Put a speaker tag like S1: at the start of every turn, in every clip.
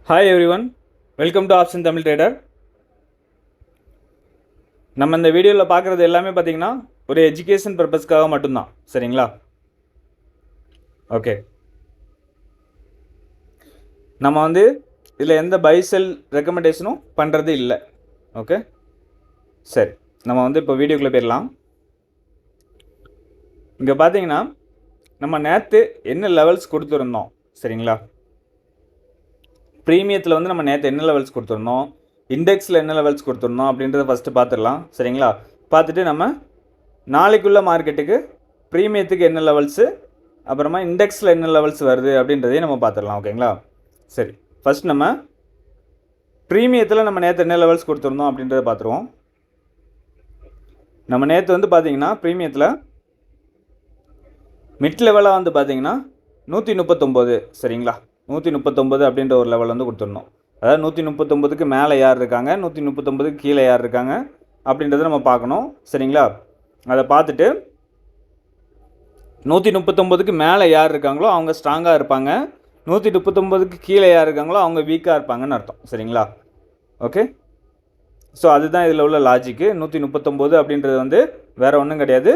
S1: Hi everyone, welcome to option Tamil trader. நம்ம இந்த வீடியோவில் பார்க்குறது எல்லாமே பார்த்தீங்கன்னா ஒரு எஜுகேஷன் பர்பஸ்க்காக மட்டும்தான், சரிங்களா? ஓகே, நம்ம வந்து இதில் எந்த பை செல் ரெக்கமெண்டேஷனும் பண்ணுறது இல்லை. ஓகே, சரி, நம்ம வந்து இப்போ வீடியோக்குள்ளே போயிடலாம். இங்கே பார்த்தீங்கன்னா நம்ம நேற்று என்ன லெவல்ஸ் கொடுத்துருந்தோம், சரிங்களா? ப்ரீமியத்தில் வந்து நம்ம நேற்று என்ன லெவல்ஸ் கொடுத்துருந்தோம், இண்டெக்ஸில் என்ன லெவல்ஸ் கொடுத்துருந்தோம் அப்படின்றத ஃபஸ்ட்டு பார்த்துடலாம், சரிங்களா? பார்த்துட்டு நம்ம நாளைக்குள்ள மார்க்கெட்டுக்கு ப்ரீமியத்துக்கு என்ன லெவல்ஸு, அப்புறமா இண்டெக்ஸில் என்ன லெவல்ஸ் வருது அப்படின்றதையும் நம்ம பார்த்துடலாம். ஓகேங்களா? சரி, ஃபஸ்ட் நம்ம ப்ரீமியத்தில் நம்ம நேற்று என்ன லெவல்ஸ் கொடுத்துருந்தோம் அப்படின்றத பார்த்துருவோம். நம்ம நேற்று வந்து பார்த்தீங்கன்னா ப்ரீமியத்தில் மிட் லெவலாக வந்து பார்த்தீங்கன்னா 139, சரிங்களா? 139 அப்படின்ற ஒரு லெவல் வந்து கொடுத்துருந்தோம். அதாவது 139க்கு மேலே யார் இருக்காங்க, 139க்கு கீழே யார் இருக்காங்க அப்படின்றத நம்ம பார்க்கணும், சரிங்களா? அதை பார்த்துட்டு 139க்கு மேலே யார் இருக்காங்களோ அவங்க ஸ்ட்ராங்காக இருப்பாங்க, 139க்கு கீழே யார் இருக்காங்களோ அவங்க வீக்காக இருப்பாங்கன்னு அர்த்தம், சரிங்களா? ஓகே, ஸோ அதுதான் இதில் உள்ள லாஜிக்கு. 139 அப்படின்றது வந்து வேறு ஒன்றும் கிடையாது,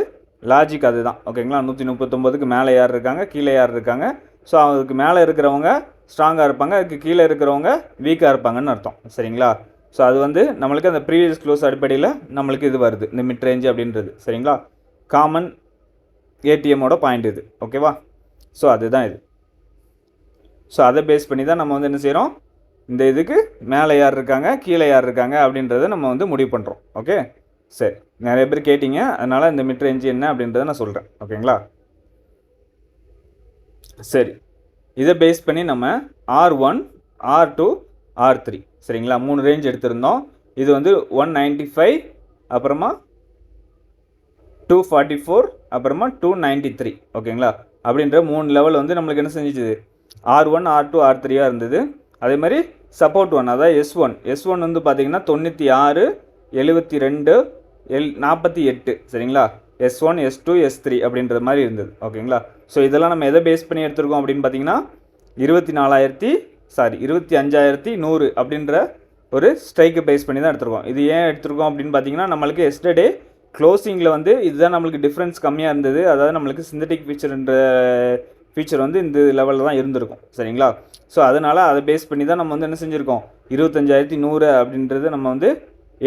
S1: லாஜிக் அதுதான். ஓகேங்களா? 139க்கு மேலே யார் இருக்காங்க, கீழே யார் இருக்காங்க, ஸோ அதுக்கு மேலே இருக்கிறவங்க ஸ்ட்ராங்காக இருப்பாங்க, அதுக்கு கீழே இருக்கிறவங்க வீக்காக இருப்பாங்கன்னு அர்த்தம், சரிங்களா? ஸோ அது வந்து நம்மளுக்கு அந்த ப்ரீவியஸ் க்ளோஸ் அடிப்படையில் நம்மளுக்கு இது வருது, இந்த மிட் ரேஞ்சு அப்படின்றது, சரிங்களா? காமன் ஏடிஎம்மோட பாயிண்ட் இது, ஓகேவா? ஸோ அதுதான் இது. ஸோ அதை பேஸ் பண்ணி தான் நம்ம வந்து என்ன செய்கிறோம், இந்த இதுக்கு மேலே யார் இருக்காங்க, கீழே யார் இருக்காங்க அப்படின்றத நம்ம வந்து முடிவு பண்ணுறோம். ஓகே, சரி, நிறைய பேர் கேட்டிங்க, அதனால் இந்த மிட் ரேஞ்சு என்ன அப்படின்றத நான் சொல்கிறேன். ஓகேங்களா? சரி, இதை பேஸ் பண்ணி நம்ம R1, R2, R3, சரிங்களா? 3 ரேஞ்ச் எடுத்திருந்தோம். இது வந்து 195, அப்புறமா 244, அப்புறமா 293, ஓகேங்களா? அப்படின்ற 3 லெவல் வந்து நம்மளுக்கு என்ன செஞ்சிச்சு, R1, R2, R3 இருந்தது. அதே மாதிரி சப்போர்ட் 1, அதாவது S1 வந்து பார்த்தீங்கன்னா 96, 72, 48, சரிங்களா? S1, S2, S3 அப்படின்றது மாதிரி இருந்தது. ஓகேங்களா? ஸோ இதெல்லாம் நம்ம எதை பேஸ் பண்ணி எடுத்துருக்கோம் அப்படின்னு பார்த்தீங்கன்னா 25,100 அப்படின்ற ஒரு ஸ்ட்ரைக்கை பேஸ் பண்ணி தான் எடுத்துருக்கோம். இது ஏன் எடுத்துருக்கோம் அப்படின்னு பார்த்தீங்கன்னா நம்மளுக்கு எஸ்டர்டே க்ளோசிங்கில் வந்து இதுதான் நம்மளுக்கு டிஃப்ரென்ஸ் கம்மியாக இருந்தது. அதாவது நம்மளுக்கு சிந்தட்டிக் ஃபீச்சர் வந்து இந்த லெவலில் தான் இருந்திருக்கும், சரிங்களா? ஸோ அதனால் அதை பேஸ் பண்ணி தான் நம்ம வந்து என்ன செஞ்சுருக்கோம், 25,100 அப்படின்றது நம்ம வந்து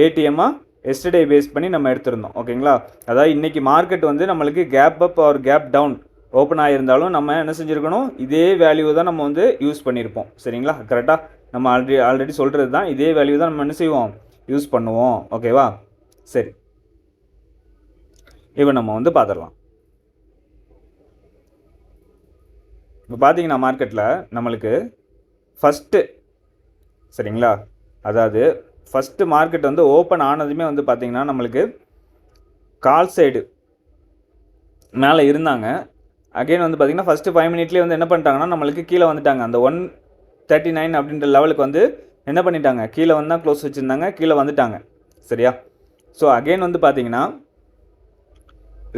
S1: ஏடிஎம்மாக எஸ்டர்டே பேஸ் பண்ணி நம்ம எடுத்திருந்தோம். ஓகேங்களா? அதாவது இன்றைக்கி மார்க்கெட் வந்து நம்மளுக்கு gap up or gap down open ஆகியிருந்தாலும் நம்ம என்ன செஞ்சுருக்கணும், இதே வேல்யூ தான் நம்ம வந்து யூஸ் பண்ணியிருப்போம், சரிங்களா? கரெக்டாக நம்ம ஆல்ரெடி சொல்கிறது தான், இதே வேல்யூ தான் நம்ம என்ன செய்வோம், யூஸ் பண்ணுவோம். ஓகேவா? சரி, இப்போ நம்ம வந்து பார்த்துடலாம். இப்போ பார்த்தீங்கன்னா மார்க்கெட்டில் நம்மளுக்கு ஃபஸ்ட்டு, சரிங்களா, அதாவது ஃபஸ்ட்டு மார்க்கெட் வந்து ஓப்பன் ஆனதுமே வந்து பார்த்திங்கன்னா நம்மளுக்கு கால் சைடு மேலே இருந்தாங்க. அகெயின் வந்து பார்த்திங்கன்னா ஃபஸ்ட்டு 5 மினிட்லேயே வந்து என்ன பண்ணிட்டாங்கன்னா நம்மளுக்கு கீழே வந்துட்டாங்க. அந்த 139 அப்படின்ற லெவலுக்கு வந்து என்ன பண்ணிட்டாங்க, கீழே வந்து தான் க்ளோஸ் வச்சுருந்தாங்க, கீழே வந்துட்டாங்க, சரியா? ஸோ அகெயின் வந்து பார்த்திங்கன்னா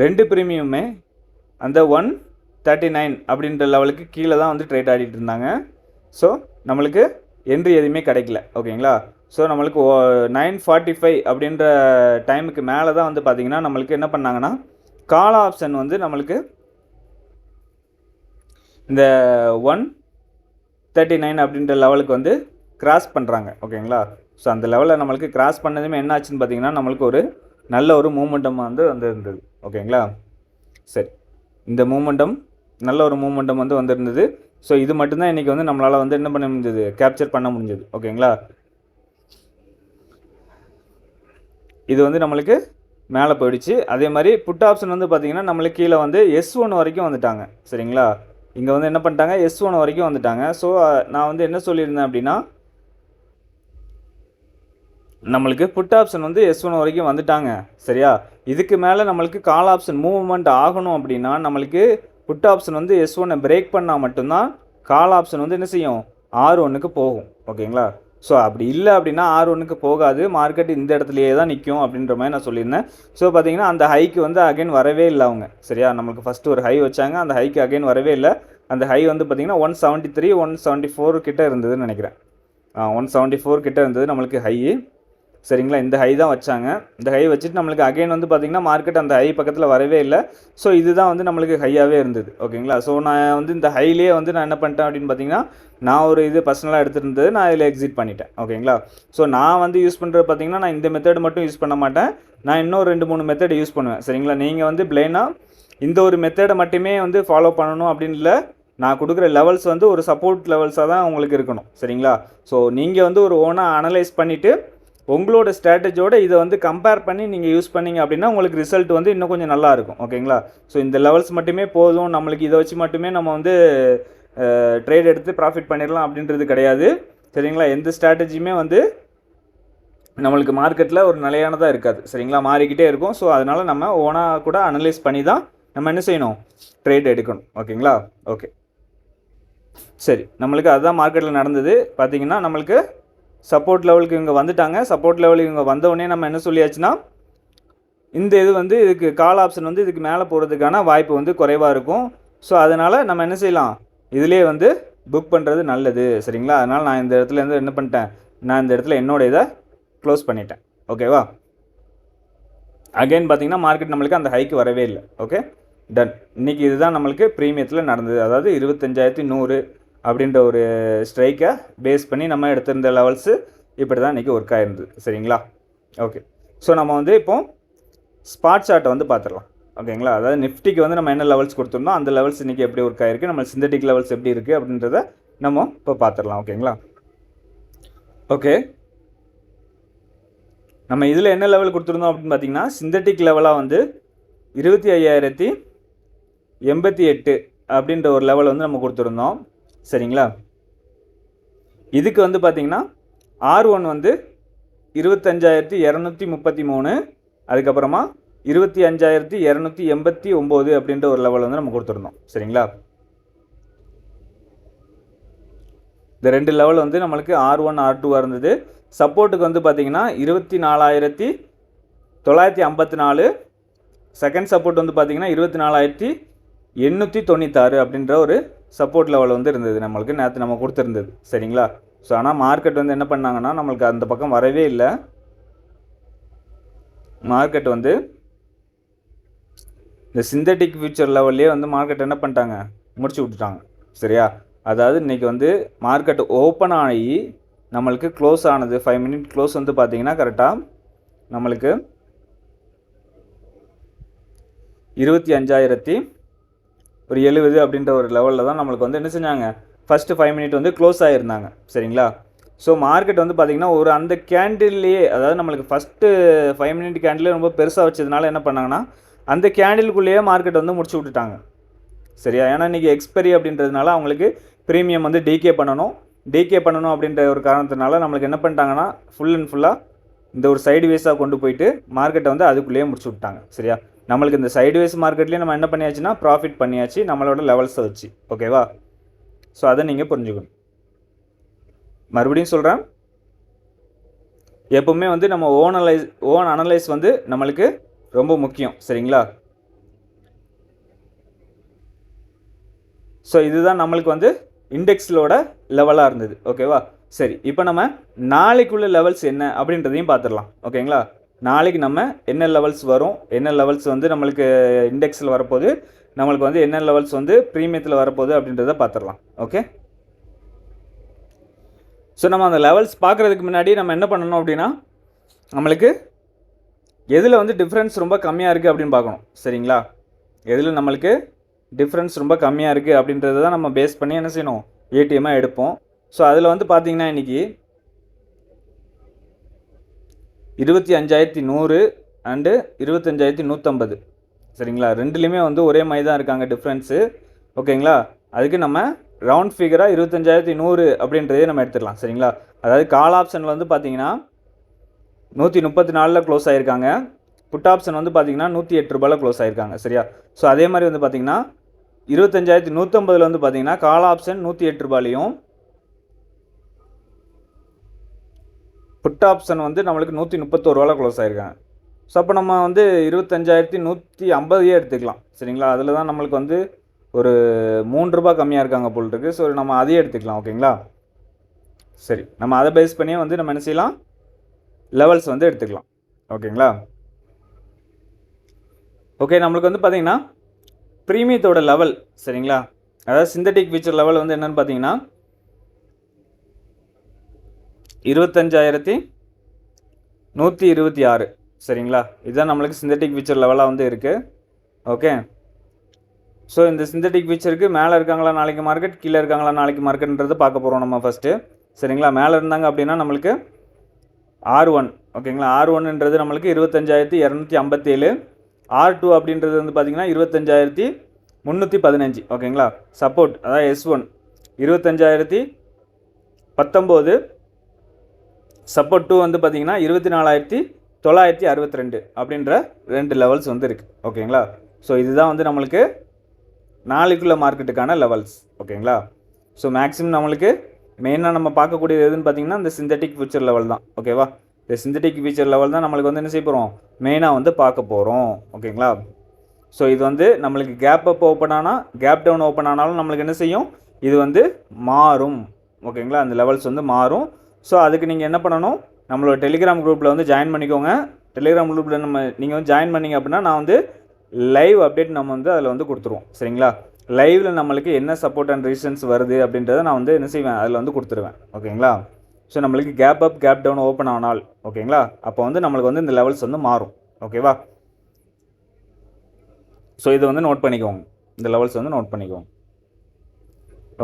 S1: 2 ப்ரீமியமே அந்த 139 அப்படின்ற லெவலுக்கு கீழே தான் வந்து ட்ரேட் ஆடிட்டு இருந்தாங்க. ஸோ நம்மளுக்கு என்ட்ரி எதுவுமே கிடைக்கல. ஓகேங்களா? ஸோ நம்மளுக்கு 9:45 அப்படின்ற டைமுக்கு மேலே தான் வந்து பார்த்திங்கன்னா நம்மளுக்கு என்ன பண்ணாங்கன்னா கால் ஆப்ஷன் வந்து நம்மளுக்கு இந்த 139 அப்படின்ற லெவலுக்கு வந்து கிராஸ் பண்ணுறாங்க. ஓகேங்களா? ஸோ அந்த லெவலில் நம்மளுக்கு கிராஸ் பண்ணதுமே என்ன ஆச்சுன்னு பார்த்தீங்கன்னா நம்மளுக்கு ஒரு நல்ல ஒரு மூமெண்டம் வந்து இருந்தது. ஓகேங்களா? சரி, இந்த மூமெண்டம் நல்ல ஒரு மூமெண்டம் வந்து வந்திருந்தது. ஸோ இது மட்டும்தான் இன்றைக்கி வந்து நம்மளால் வந்து என்ன பண்ண முடிஞ்சது, கேப்சர் பண்ண முடிஞ்சது. ஓகேங்களா? இது வந்து நம்மளுக்கு மேலே போயிடுச்சு. அதே மாதிரி புட் ஆப்ஷன் வந்து பார்த்திங்கன்னா நம்மளுக்கு கீழே வந்து S1 வரைக்கும் வந்துட்டாங்க, சரிங்களா? இங்கே வந்து என்ன பண்ணிட்டாங்க, S1 வரைக்கும் வந்துட்டாங்க. ஸோ நான் வந்து என்ன சொல்லியிருந்தேன் அப்படின்னா நம்மளுக்கு புட் ஆப்ஷன் வந்து S1 வரைக்கும் வந்துட்டாங்க, சரியா? இதுக்கு மேலே நம்மளுக்கு கால் ஆப்ஷன் மூவ்மெண்ட் ஆகணும் அப்படின்னா நம்மளுக்கு புட் ஆப்ஷன் வந்து S1 பிரேக் பண்ணால் மட்டும்தான் கால் ஆப்ஷன் வந்து என்ன செய்யும், R1க்கு போகும். ஓகேங்களா? ஸோ அப்படி இல்லை அப்படின்னா R1க்கு போகாது, மார்க்கெட் இந்த இடத்துலையே தான் நிற்கும் அப்படின்ற மாதிரி நான் சொல்லியிருந்தேன். ஸோ பார்த்தீங்கன்னா அந்த ஹைக்கு வந்து அகைன் வரவே இல்லை அவங்க, சரியா? நம்மளுக்கு ஃபஸ்ட்டு ஒரு ஹை வச்சாங்க, அந்த ஹைக்கு அகைன் வரவே இல்லை. அந்த ஹை வந்து பார்த்திங்கன்னா 173, 174 கிட்டே இருந்ததுன்னு நினைக்கிறேன். 174 கிட்ட இருந்தது நம்மளுக்கு ஹை. சரிங்களா, இந்த ஹை தான் வச்சாங்க. இந்த ஹை வச்சுட்டு நம்மளுக்கு அகைன் வந்து பார்த்திங்கன்னா மார்க்கெட் அந்த ஹை பக்கத்தில் வரவே இல்லை. ஸோ இதுதான் வந்து நம்மளுக்கு ஹையாகவே இருந்தது. ஓகேங்களா, ஸோ நான் வந்து இந்த ஹைலேயே வந்து நான் என்ன பண்ணிட்டேன் அப்படின்னு பார்த்தீங்கன்னா, நான் ஒரு இது பர்சனலாக எடுத்துருந்தது நான் இதில் எக்ஸிட் பண்ணிட்டேன். ஓகேங்களா, ஸோ நான் வந்து யூஸ் பண்ணுறது பார்த்திங்கன்னா, நான் இந்த மெத்தட் மட்டும் யூஸ் பண்ண மாட்டேன், நான் இன்னும் 2-3 மெத்தட் யூஸ் பண்ணுவேன். சரிங்களா, நீங்கள் வந்து பிளைனாக இந்த ஒரு மெத்தடை மட்டுமே வந்து ஃபாலோ பண்ணணும் அப்படின்னு இல்லை. நான் கொடுக்குற லெவல்ஸ் வந்து ஒரு சப்போர்ட் லெவல்ஸாக தான் உங்களுக்கு இருக்கணும். சரிங்களா, ஸோ நீங்கள் வந்து ஒரு ஓனாக அனலைஸ் பண்ணிவிட்டு உங்களோட ஸ்ட்ராட்டஜியோட இதை வந்து கம்பேர் பண்ணி நீங்கள் யூஸ் பண்ணிங்க அப்படின்னா உங்களுக்கு ரிசல்ட் வந்து இன்னும் கொஞ்சம் நல்லாயிருக்கும். ஓகேங்களா, ஸோ இந்த லெவல்ஸ் மட்டுமே போதும், நம்மளுக்கு இதை வச்சு மட்டுமே நம்ம வந்து ட்ரேட் எடுத்து ப்ராஃபிட் பண்ணிடலாம் அப்படின்றது கிடையாது. சரிங்களா, எந்த ஸ்ட்ராட்டஜியுமே வந்து நம்மளுக்கு மார்க்கெட்டில் ஒரு நிலையானதாக இருக்காது. சரிங்களா, மாறிக்கிட்டே இருக்கும். ஸோ அதனால் நம்ம ஓனாக கூட அனலைஸ் பண்ணி தான் நம்ம என்ன செய்யணும், ட்ரேட் எடுக்கணும். ஓகேங்களா, ஓகே சரி, நம்மளுக்கு அதுதான் மார்க்கெட்டில் நடந்தது. பார்த்திங்கன்னா நம்மளுக்கு சப்போர்ட் லெவலுக்கு இவங்க வந்துட்டாங்க. சப்போர்ட் லெவலுக்கு இவங்க வந்தவுடனே நம்ம என்ன சொல்லியாச்சுன்னா, இந்த இது வந்து இதுக்கு கால் ஆப்ஷன் வந்து இதுக்கு மேலே போகிறதுக்கான வாய்ப்பு வந்து குறைவாக இருக்கும். ஸோ அதனால் நம்ம என்ன செய்யலாம், இதிலே வந்து புக் பண்ணுறது நல்லது. சரிங்களா, அதனால் நான் இந்த இடத்துலேருந்து என்ன பண்ணிட்டேன், நான் இந்த இடத்துல என்னோட இதை க்ளோஸ் பண்ணிட்டேன். ஓகேவா, அகைன் பார்த்திங்கன்னா மார்க்கெட் நம்மளுக்கு அந்த ஹைக்கு வரவே இல்லை. Okay done. இன்றைக்கி இதுதான் நம்மளுக்கு ப்ரீமியத்தில் நடந்தது. அதாவது 25,100 அப்படின்ற ஒரு ஸ்ட்ரைக்கை பேஸ் பண்ணி நம்ம எடுத்திருந்த லெவல்ஸு இப்படி தான் இன்றைக்கி ஒர்க் ஆகிருந்தது. சரிங்களா, ஓகே ஸோ நம்ம வந்து இப்போது ஸ்பாட் சார்ட்டை வந்து பார்த்துடலாம். ஓகேங்களா, அதாவது நிஃப்டிக்கு வந்து நம்ம என்ன லெவல்ஸ் கொடுத்துருந்தோம் அந்த லெவல்ஸ் இன்றைக்கி எப்படி ஒர்க் ஆகிருக்கு, நம்ம சிந்தட்டிக் லெவல்ஸ் எப்படி இருக்குது அப்படின்றத நம்ம இப்போ பார்த்துடலாம். ஓகேங்களா, ஓகே நம்ம இதில் என்ன லெவல் கொடுத்துருந்தோம் அப்படின்னு பார்த்தீங்கன்னா, சிந்தட்டிக் லெவலாக வந்து 25,088 அப்படின்ற ஒரு லெவல் வந்து நம்ம கொடுத்துருந்தோம். சரிங்களா, இதுக்கு வந்து பார்த்திங்கன்னா R1 வந்து 25,233, அதுக்கப்புறமா 25,289 அப்படின்ற ஒரு லெவல் வந்து நம்ம கொடுத்துருந்தோம். சரிங்களா, இந்த 2 லெவல் வந்து நம்மளுக்கு R1 R2 இருந்தது. சப்போர்ட்டுக்கு வந்து பார்த்திங்கன்னா 24,954, செகண்ட் சப்போர்ட் வந்து பார்த்திங்கன்னா 24,896 அப்படின்ற ஒரு சப்போர்ட் லெவல் வந்து இருந்தது நம்மளுக்கு நேற்று நம்ம கொடுத்துருந்தது. சரிங்களா, ஸோ ஆனால் மார்க்கெட் வந்து என்ன பண்ணாங்கன்னா நம்மளுக்கு அந்த பக்கம் வரவே இல்லை. மார்க்கெட் வந்து இந்த சிந்தட்டிக் ஃபியூச்சர் லெவல்லே வந்து மார்க்கெட் என்ன பண்ணிட்டாங்க, முடிச்சு விட்டுட்டாங்க. சரியா, அதாவது இன்றைக்கி வந்து மார்க்கெட் ஓப்பன் ஆகி நம்மளுக்கு க்ளோஸ் ஆனது 5 மினிட் க்ளோஸ் வந்து பார்த்திங்கன்னா கரெக்டாக நம்மளுக்கு 25,070 அப்படின்ற ஒரு லெவலில் தான் நம்மளுக்கு வந்து என்ன செஞ்சாங்க, ஃபஸ்ட்டு 5 மினிட் வந்து க்ளோஸ் ஆகியிருந்தாங்க. சரிங்களா, ஸோ மார்க்கெட் வந்து பார்த்திங்கன்னா ஒரு அந்த கேண்டில்லையே, அதாவது நம்மளுக்கு ஃபஸ்ட்டு 5 மினிட் கேண்டிலே ரொம்ப பெருசாக வச்சதுனால என்ன பண்ணாங்கன்னா அந்த கேண்டிலுக்குள்ளேயே மார்க்கெட் வந்து முடிச்சு விட்டுட்டாங்க. சரியா, ஏன்னா இன்றைக்கி எக்ஸ்பெரி அப்படின்றதுனால அவங்களுக்கு ப்ரீமியம் வந்து டிகே பண்ணணும் அப்படின்ற ஒரு காரணத்தினால நம்மளுக்கு என்ன பண்ணிட்டாங்கன்னா ஃபுல் அண்ட் ஃபுல்லாக இந்த ஒரு சைடு வேஸாக கொண்டு போயிட்டு மார்க்கெட்டை வந்து அதுக்குள்ளேயே முடிச்சு விட்டாங்க. சரியா, நம்மளுக்கு இந்த சைடுவேஸ் மார்க்கெட்லேயே நம்ம என்ன பண்ணியாச்சுன்னா ப்ராஃபிட் பண்ணியாச்சு நம்மளோட லெவல்ஸை வச்சு. ஓகேவா, ஸோ அதை நீங்கள் புரிஞ்சுக்கணும். மறுபடியும் சொல்கிறேன், எப்போவுமே வந்து நம்ம ஓன் அனலைஸ் வந்து நம்மளுக்கு ரொம்ப முக்கியம். சரிங்களா, ஸோ இதுதான் நம்மளுக்கு வந்து இண்டெக்ஸிலோட லெவலாக இருந்தது. ஓகேவா, சரி இப்போ நம்ம நாளைக்குள்ள லெவல்ஸ் என்ன அப்படின்றதையும் பார்த்துடலாம். ஓகேங்களா, நாளைக்கு நம்ம என்ன லெவல்ஸ் வரும், என்ன லெவல்ஸ் வந்து நம்மளுக்கு இண்டெக்ஸில் வரப்போகுது, நம்மளுக்கு வந்து என்ன லெவல்ஸ் வந்து ப்ரீமியத்தில் வரப்போகுது அப்படின்றத பார்த்துடலாம். ஓகே, ஸோ நம்ம அந்த லெவல்ஸ் பார்க்குறதுக்கு முன்னாடி நம்ம என்ன பண்ணணும் அப்படின்னா நம்மளுக்கு எதில் வந்து டிஃப்ரென்ஸ் ரொம்ப கம்மியாக இருக்குது அப்படின்னு பார்க்கணும். சரிங்களா, எதில் நம்மளுக்கு டிஃப்ரென்ஸ் ரொம்ப கம்மியாக இருக்குது அப்படின்றத தான் நம்ம பேஸ் பண்ணி என்ன செய்யணும், ஏடிஎம்மாக எடுப்போம். ஸோ அதில் வந்து பார்த்திங்கன்னா இன்றைக்கி 25,100 அண்டு 25,150. சரிங்களா, ரெண்டுலேயுமே வந்து ஒரே மாதிரி தான் இருக்காங்க டிஃப்ரென்ஸு. ஓகேங்களா, அதுக்கு நம்ம ரவுண்ட் ஃபிகராக 25,100 அப்படின்றதே நம்ம எடுத்துடலாம். சரிங்களா, அதாவது கால் ஆப்ஷனில் வந்து பார்த்திங்கன்னா 134 க்ளோஸ் ஆகிருக்காங்க, புட் ஆப்ஷன் வந்து பார்த்திங்கன்னா 108 ரூபாயில் க்ளோஸ் ஆகிருக்காங்க. சரியா, ஸோ அதே மாதிரி வந்து பார்த்திங்கன்னா 25,150 வந்து பார்த்திங்கன்னா கால் ஆப்ஷன் 108 ரூபாயிலையும் புட் ஆப்ஷன் வந்து நம்மளுக்கு 131 ரூபாயில் க்ளோஸ் ஆகிருக்காங்க. ஸோ அப்போ நம்ம வந்து 25,150 எடுத்துக்கலாம். சரிங்களா, அதில் தான் நம்மளுக்கு வந்து ஒரு 3 ரூபா கம்மியாக இருக்காங்க போல் இருக்குது. ஸோ நம்ம அதையே எடுத்துக்கலாம். ஓகேங்களா, சரி, நம்ம அதை பேஸ் பண்ணியே வந்து நம்ம என்ன செய்யலாம், லெவல்ஸ் வந்து எடுத்துக்கலாம். ஓகேங்களா? ஓகே, நம்மளுக்கு வந்து பார்த்தீங்கன்னா ப்ரீமியத்தோட லெவல் சரிங்களா, அதாவது சிந்தட்டிக் ஃபீச்சர் லெவல் வந்து என்னென்னு பார்த்தீங்கன்னா 25,126 சரிங்களா. இதுதான் நம்மளுக்கு சிந்தட்டிக் ஃபீச்சர் லெவலாக வந்து இருக்குது. ஓகே, ஸோ இந்த சிந்தட்டிக் ஃபீச்சருக்கு மேலே இருக்காங்களா நாளைக்கு மார்க்கெட், கீழே இருக்காங்களா நாளைக்கு மார்க்கெட்ன்றது பார்க்க போகிறோம் நம்ம ஃபஸ்ட்டு சரிங்களா. மேலே இருந்தாங்க அப்படின்னா நம்மளுக்கு R1 ஓகேங்களா. R1ன்றது நம்மளுக்கு 25,257, R2 அப்படின்றது வந்து பார்த்திங்கன்னா 25,315 ஓகேங்களா. சப்போர்ட் அதாவது S1 25,019, சப்போர்ட் 2 வந்து பார்த்திங்கன்னா 24,962 அப்படின்ற 2 லெவல்ஸ் வந்து இருக்குது. ஓகேங்களா. ஸோ இதுதான் வந்து நம்மளுக்கு நாளைக்குள்ள மார்க்கெட்டுக்கான லெவல்ஸ். ஓகேங்களா. ஸோ மேக்ஸிமம் நம்மளுக்கு மெயினாக நம்ம பார்க்கக்கூடியது எதுன்னு பார்த்தீங்கன்னா இந்த சிந்தட்டிக் ஃபியூச்சர் லெவல் தான். ஓகேவா. இந்த சிந்தட்டிக் ஃபியூச்சர் லெவல் தான் நம்மளுக்கு வந்து என்ன செய்ய போகிறோம், மெயினாக வந்து பார்க்க போகிறோம். ஓகேங்களா. ஸோ இது வந்து நம்மளுக்கு கேப் அப் ஓப்பன் ஆனால் கேப் டவுன் ஓப்பன் ஆனாலும் நம்மளுக்கு என்ன செய்யும், இது வந்து மாறும். ஓகேங்களா. அந்த லெவல்ஸ் வந்து மாறும். ஸோ அதுக்கு நீங்கள் என்ன பண்ணணும், நம்மளோட டெலிகிராம் குரூப்பில் வந்து ஜாயின் பண்ணிக்கோங்க. டெலிகிராம் குரூப்பில் நீங்கள் வந்து ஜாயின் பண்ணிங்க அப்படின்னா நான் வந்து லைவ் அப்டேட் நம்ம வந்து அதில் வந்து கொடுத்துருவோம். சரிங்களா. லைவில் நம்மளுக்கு என்ன சப்போர்ட் அண்ட் ரெசிஸ்டன்ஸ் வருது அப்படின்றத நான் வந்து என்ன செய்வேன், அதில் வந்து கொடுத்துருவேன். ஓகேங்களா. ஸோ நம்மளுக்கு gap up gap down open ஆனால் ஓகேங்களா, அப்போ வந்து நம்மளுக்கு வந்து இந்த லெவல்ஸ் வந்து மாறும். ஓகேவா. ஸோ இதை வந்து நோட் பண்ணிக்கோங்க, இந்த லெவல்ஸ் வந்து நோட் பண்ணிக்கோங்க.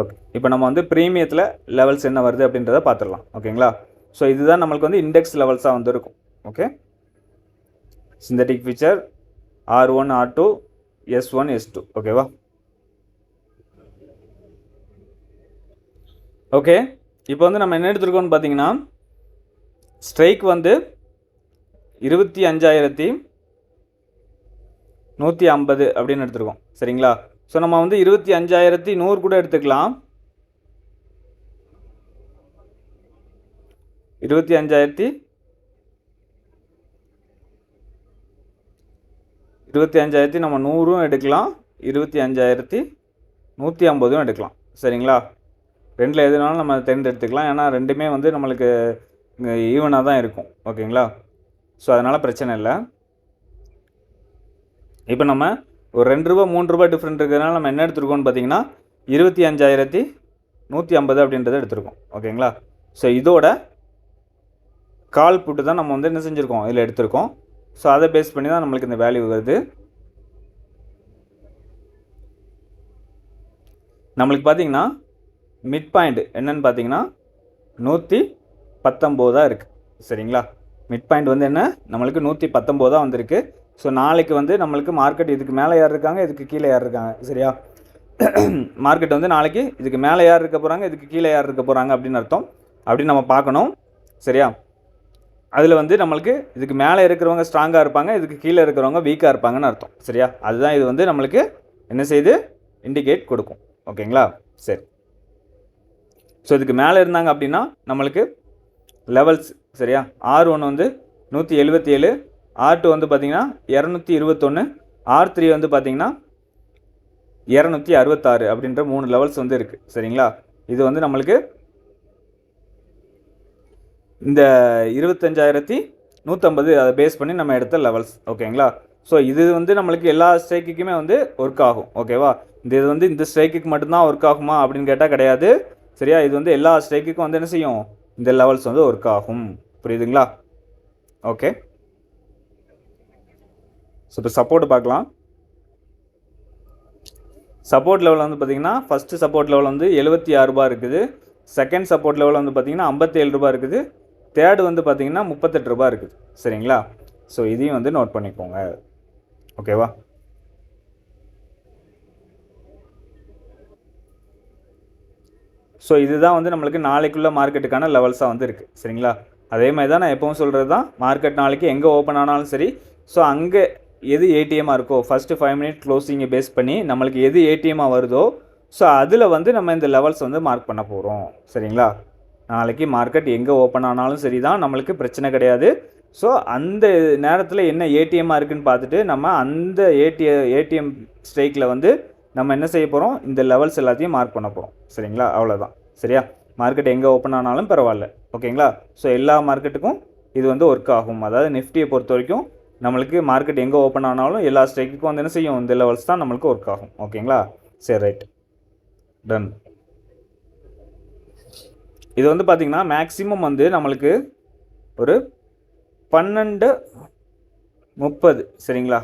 S1: ஓகே, இப்போ நம்ம வந்து ப்ரீமியத்தில் லெவல்ஸ் என்ன வருது அப்படின்றத பார்த்துடலாம். ஓகேங்களா. ஸோ இதுதான் நம்மளுக்கு வந்து இண்டெக்ஸ் லெவல்ஸாக வந்து இருக்கும். Okay, synthetic feature R1, R2, S1, S2. ஓகேவா. ஓகே, இப்போ வந்து நம்ம என்ன எடுத்துருக்கோம்னு பார்த்தீங்கன்னா ஸ்ட்ரைக் வந்து 25,150 அப்படின்னு எடுத்துருக்கோம். சரிங்களா. ஸோ நம்ம வந்து 25,100 கூட எடுத்துக்கலாம். 25,000 நம்ம 100ம் எடுக்கலாம், 25,150ம் எடுக்கலாம். சரிங்களா. ரெண்டில் எதுனாலும் நம்ம தேர்ந்தெடுத்துக்கலாம். ஏன்னா ரெண்டுமே வந்து நம்மளுக்கு ஈவனாக தான் இருக்கும். ஓகேங்களா. ஸோ அதனால் பிரச்சனை இல்லை. இப்போ நம்ம ஒரு 2 ரூபா 3 ரூபா டிஃப்ரெண்ட் இருக்கிறதுனால நம்ம என்ன எடுத்துருக்கோம்னு பார்த்தீங்கன்னா 25,150 அப்படின்றத எடுத்துருக்கோம். ஓகேங்களா. ஸோ இதோட கால் புட்டு தான் நம்ம வந்து என்ன செஞ்சுருக்கோம், இதில் எடுத்திருக்கோம். ஸோ அதை பேஸ் பண்ணி தான் நம்மளுக்கு இந்த வேல்யூ வருது. நம்மளுக்கு பார்த்தீங்கன்னா மிட் பாயிண்ட் என்னன்னு பார்த்தீங்கன்னா 119 இருக்குது. சரிங்களா. மிட் பாயிண்ட் வந்து என்ன, நம்மளுக்கு 119 வந்திருக்கு. ஸோ நாளைக்கு வந்து நம்மளுக்கு மார்க்கெட் இதுக்கு மேலே யார் இருக்காங்க, இதுக்கு கீழே யார் இருக்காங்க. சரியா. மார்க்கெட் வந்து நாளைக்கு இதுக்கு மேலே யார் இருக்க போகிறாங்க, இதுக்கு கீழே யார் இருக்க போகிறாங்க அப்படின்னு அர்த்தம். அப்படின்னு நம்ம பார்க்கணும். சரியா. அதில் வந்து நம்மளுக்கு இதுக்கு மேலே இருக்கிறவங்க ஸ்ட்ராங்காக இருப்பாங்க, இதுக்கு கீழே இருக்கிறவங்க வீக்காக இருப்பாங்கன்னு அர்த்தம். சரியா. அதுதான் இது வந்து நம்மளுக்கு என்ன செய்து இண்டிகேட் கொடுக்கும். ஓகேங்களா. சரி. ஸோ இதுக்கு மேலே இருந்தாங்க அப்படின்னா நம்மளுக்கு லெவல்ஸ் சரியா. R1 வந்து 177, R2 வந்து பார்த்திங்கன்னா 221, R3 வந்து பார்த்திங்கன்னா 266 அப்படின்ற 3 லெவல்ஸ் வந்து இருக்குது. சரிங்களா. இது வந்து நம்மளுக்கு இந்த 25,150 அதை பேஸ் பண்ணி நம்ம எடுத்த லெவல்ஸ். ஓகேங்களா. ஸோ இது வந்து நம்மளுக்கு எல்லா ஸ்ட்ரைக்குக்குமே வந்து ஒர்க் ஆகும். ஓகேவா. இது வந்து இந்த ஸ்ட்ரைக்குக்கு மட்டும்தான் ஒர்க் ஆகுமா அப்படின்னு கேட்டால் கிடையாது. சரியா. இது வந்து எல்லா ஸ்ட்ரைக்குக்கும் வந்து என்ன செய்யும், இந்த லெவல்ஸ் வந்து ஒர்க் ஆகும். புரியுதுங்களா. ஓகே. ஸோ இப்போ சப்போர்ட் பார்க்கலாம். சப்போர்ட் லெவல் வந்து பார்த்திங்கன்னா ஃபஸ்ட்டு சப்போர்ட் லெவல் வந்து 76 ரூபா இருக்குது. செகண்ட் சப்போர்ட் லெவல் வந்து பார்த்திங்கன்னா 57 ரூபா இருக்குது. தேர்டு வந்து பார்த்திங்கன்னா 38 ரூபா இருக்குது. சரிங்களா. ஸோ இதையும் வந்து நோட் பண்ணிக்கோங்க. ஓகேவா. ஸோ இதுதான் வந்து நம்மளுக்கு நாளைக்குள்ள மார்க்கெட்டுக்கான லெவல்ஸாக வந்து இருக்குது. சரிங்களா. அதே மாதிரி தான் நான் எப்பவும் சொல்கிறது தான், மார்க்கெட் நாளைக்கு எங்கே ஓப்பன் ஆனாலும் சரி, ஸோ அங்கே எது ஏடிஎம்மாக இருக்கோ ஃபஸ்ட்டு 5 மினிட் க்ளோசிங்கை பேஸ் பண்ணி நம்மளுக்கு எது ஏடிஎம்மாக வருதோ ஸோ அதில் வந்து நம்ம இந்த லெவல்ஸ் வந்து மார்க் பண்ண போகிறோம். சரிங்களா. நாளைக்கு மார்க்கெட் எங்கே ஓப்பன் ஆனாலும் சரி தான், நம்மளுக்கு பிரச்சனை கிடையாது. ஸோ அந்த நேரத்தில் என்ன ஏடிஎம்மாக இருக்குதுன்னு பார்த்துட்டு நம்ம அந்த ஏடிஎம் ஸ்ட்ரைக்கில் வந்து நம்ம என்ன செய்ய போகிறோம், இந்த லெவல்ஸ் எல்லாத்தையும் மார்க் பண்ண போகிறோம். சரிங்களா. அவ்வளோதான். சரியா. மார்க்கெட் எங்கே ஓப்பன் ஆனாலும் பரவாயில்ல. ஓகேங்களா? ஸோ எல்லா மார்க்கெட்டுக்கும் இது வந்து ஒர்க் ஆகும். அதாவது நிஃப்டியை பொறுத்த வரைக்கும் நம்மளுக்கு மார்க்கெட் எங்கே ஓப்பன் ஆனாலும் எல்லா ஸ்ட்ரைக்குக்கும் வந்து என்ன செய்யும், இந்த லெவல்ஸ் தான் நம்மளுக்கு ஒர்க் ஆகும். ஓகேங்களா? சரி, ரைட், டன். இது வந்து பார்த்திங்கன்னா மேக்ஸிமம் வந்து நம்மளுக்கு ஒரு 12:30 சரிங்களா?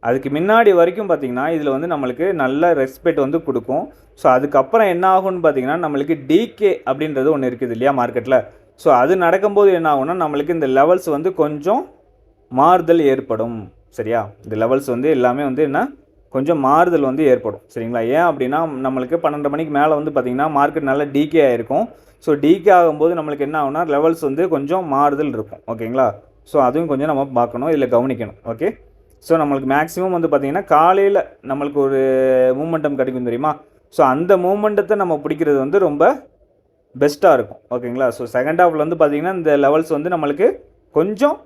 S1: அதுக்கு முன்னாடி வரைக்கும் பார்த்திங்கன்னா இதில் வந்து நம்மளுக்கு நல்ல ரெஸ்பெக்ட் வந்து கொடுக்கும். ஸோ அதுக்கப்புறம் என்ன ஆகும்னு பார்த்திங்கன்னா நம்மளுக்கு டிகே அப்படின்றது ஒன்று இருக்குது இல்லையா மார்க்கெட்டில். ஸோ அது நடக்கும்போது என்ன ஆகும்னா நம்மளுக்கு இந்த லெவல்ஸ் வந்து கொஞ்சம் மாறுதல் ஏற்படும். சரியா? இந்த லெவல்ஸ் வந்து எல்லாமே வந்து என்ன கொஞ்சம் மாறுதல் வந்து ஏற்படும். சரிங்களா? ஏன் அப்படின்னா நம்மளுக்கு 12 மணிக்கு மேலே வந்து பார்த்திங்கன்னா மார்க்கெட் நல்லா டிகே ஆகிருக்கும். ஸோ டிகே ஆகும்போது நம்மளுக்கு என்ன ஆகும்னா லெவல்ஸ் வந்து கொஞ்சம் மாறுதல் இருக்கும். ஓகேங்களா? ஸோ அதுவும் கொஞ்சம் நம்ம பார்க்கணும், இதில் கவனிக்கணும். ஓகே, ஸோ நம்மளுக்கு மேக்ஸிமம் வந்து பார்த்திங்கன்னா காலையில் நம்மளுக்கு ஒரு மூமெண்டம் கிடைக்கும் தெரியுமா? ஸோ அந்த மூமெண்டத்தை நம்ம பிடிக்கிறது வந்து ரொம்ப பெஸ்ட்டாக இருக்கும். ஓகேங்களா? ஸோ செகண்ட் ஹாஃபில் வந்து பார்த்திங்கன்னா இந்த லெவல்ஸ் வந்து நம்மளுக்கு கொஞ்சம்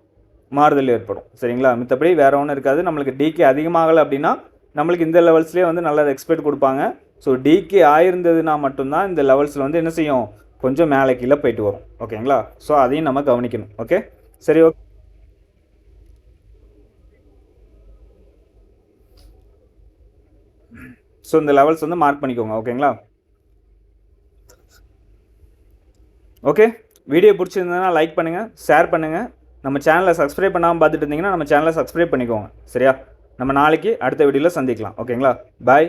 S1: மாறுதல் ஏற்படும். சரிங்களா? மித்தபடி வேறு ஒன்றும் இருக்காது. நம்மளுக்கு டிகே அதிகமாகலை அப்படின்னா நம்மளுக்கு இந்த லெவல்ஸ்லேயே வந்து நல்ல எக்ஸ்பெக்ட் கொடுப்பாங்க. ஸோ டிகே ஆயிருந்ததுன்னா மட்டும்தான் இந்த லெவல்ஸில் வந்து என்ன செய்யும், கொஞ்சம் மேலே கீழே போயிட்டு வரும். ஓகேங்களா? ஸோ அதையும் நம்ம கவனிக்கணும். ஓகே, சரி, ஓகே. ஸோ இந்த லெவல்ஸ் வந்து மார்க் பண்ணிக்கோங்க. ஓகேங்களா? ஓகே, வீடியோ பிடிச்சிருந்ததுன்னா லைக் பண்ணுங்கள், ஷேர் பண்ணுங்கள். நம்ம சேனலை சப்ஸ்கிரைப் பண்ணாமல் பார்த்துட்டு இருந்தீங்கன்னா நம்ம சேனலை சப்ஸ்கிரைப் பண்ணிக்கோங்க. சரியா? நம்ம நாளைக்கு அடுத்த வீடியோவில் சந்திக்கலாம். ஓகேங்களா? பாய்.